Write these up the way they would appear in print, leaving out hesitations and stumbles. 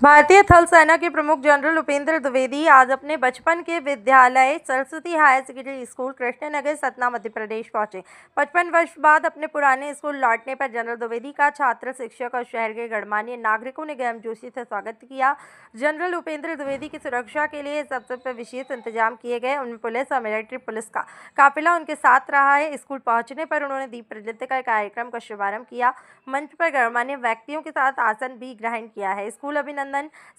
भारतीय थल सेना के प्रमुख जनरल उपेंद्र द्विवेदी आज अपने बचपन के विद्यालय Saraswati higher secondary school Krishnanagar Satna Madhya Pradesh पहुंचे। 55 वर्ष बाद अपने पुराने स्कूल लौटने पर जनरल द्विवेदी का छात्र, शिक्षक और शहर के गणमान्य नागरिकों ने गर्मजोशी से स्वागत किया। जनरल उपेंद्र द्विवेदी की सुरक्षा के लिए इस अवसर पर विशेष इंतजाम किए गए। उनमें पुलिस और मिलिट्री पुलिस का काफिला उनके साथ रहा है। स्कूल पहुंचने पर उन्होंने दीप प्रज्वलित कर कार्यक्रम का शुभारंभ किया। मंच पर गणमान्य व्यक्तियों के साथ आसन भी ग्रहण किया है। स्कूल अभिनंदन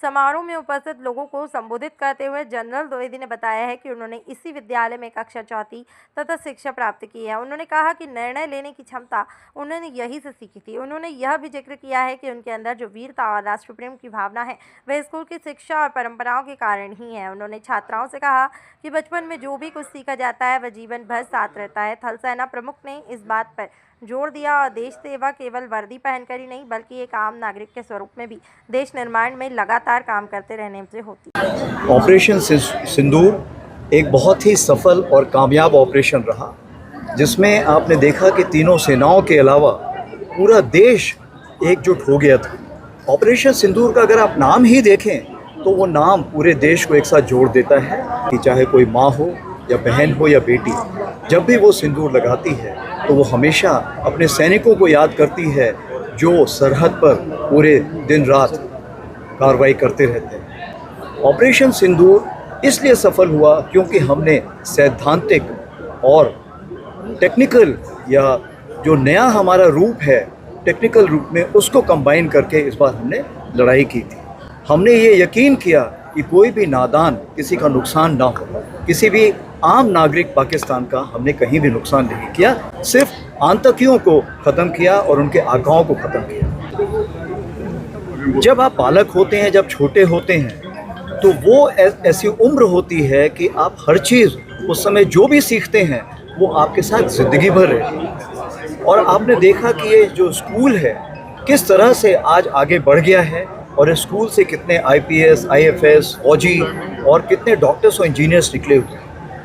समारोह में उपस्थित लोगों को संबोधित करते हुए जनरल द्विवेदी ने बताया है कि उन्होंने इसी विद्यालय में कक्षा चौथी तथा शिक्षा प्राप्त की है। उन्होंने कहा कि निर्णय लेने की क्षमता उन्होंने यहीं से सीखी थी। उन्होंने यह भी जिक्र किया है कि उनके अंदर जो वीरता और राष्ट्र प्रेम की भावना है वह स्कूल की शिक्षा और परंपराओं के कारण ही है। उन्होंने छात्राओं से कहा कि बचपन में जो भी कुछ सीखा जाता है वह जीवन भर साथ रहता है। थल सेना प्रमुख ने इस बात पर जोर दिया और देश सेवा केवल वर्दी पहनकर ही नहीं बल्कि एक आम नागरिक के स्वरूप में भी देश निर्माण में लगातार काम करते रहने से होती है। ऑपरेशन सिंदूर एक बहुत ही सफल और कामयाब ऑपरेशन रहा, जिसमें आपने देखा कि तीनों सेनाओं के अलावा पूरा देश एकजुट हो गया था। ऑपरेशन सिंदूर का अगर आप नाम ही देखें तो वो नाम पूरे देश को एक साथ जोड़ देता है कि चाहे कोई माँ हो या बहन हो या बेटी, जब भी वो सिंदूर लगाती है तो वो हमेशा अपने सैनिकों को याद करती है जो सरहद पर पूरे दिन रात कार्रवाई करते रहते हैं। ऑपरेशन सिंदूर इसलिए सफल हुआ क्योंकि हमने सैद्धांतिक और टेक्निकल या जो नया हमारा रूप है टेक्निकल रूप में उसको कंबाइन करके इस बार हमने लड़ाई की थी। हमने ये यकीन किया कि कोई भी नादान किसी का नुकसान ना हो, किसी भी आम नागरिक पाकिस्तान का हमने कहीं भी नुकसान नहीं किया, सिर्फ आतंकियों को ख़त्म किया और उनके आगाओं को ख़त्म किया। जब आप बालक होते हैं, जब छोटे होते हैं, तो वो ऐसी उम्र होती है कि आप हर चीज़ उस समय जो भी सीखते हैं वो आपके साथ ज़िंदगी भर रहती है। और आपने देखा कि ये जो स्कूल है किस तरह से आज आगे बढ़ गया है और इस स्कूल से कितने IPS, IFS, फौजी और कितने डॉक्टर्स और इंजीनियर्स निकले हुए।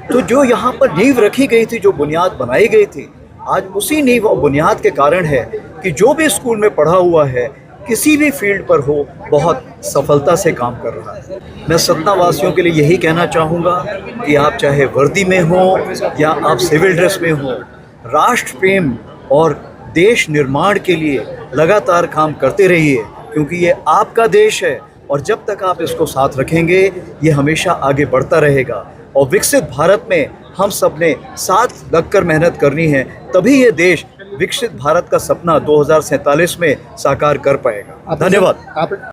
तो जो यहाँ पर नींव रखी गई थी, जो बुनियाद बनाई गई थी, आज उसी नींव और बुनियाद के कारण है कि जो भी स्कूल में पढ़ा हुआ है किसी भी फील्ड पर हो बहुत सफलता से काम कर रहा है। मैं सतना वासियों के लिए यही कहना चाहूँगा कि आप चाहे वर्दी में हो या आप सिविल ड्रेस में हो, राष्ट्र प्रेम और देश निर्माण के लिए लगातार काम करते रहिए, क्योंकि ये आपका देश है और जब तक आप इसको साथ रखेंगे ये हमेशा आगे बढ़ता रहेगा। और विकसित भारत में हम सब ने साथ लगकर मेहनत करनी है, तभी ये देश विकसित भारत का सपना 2047 में साकार कर पाएगा। धन्यवाद।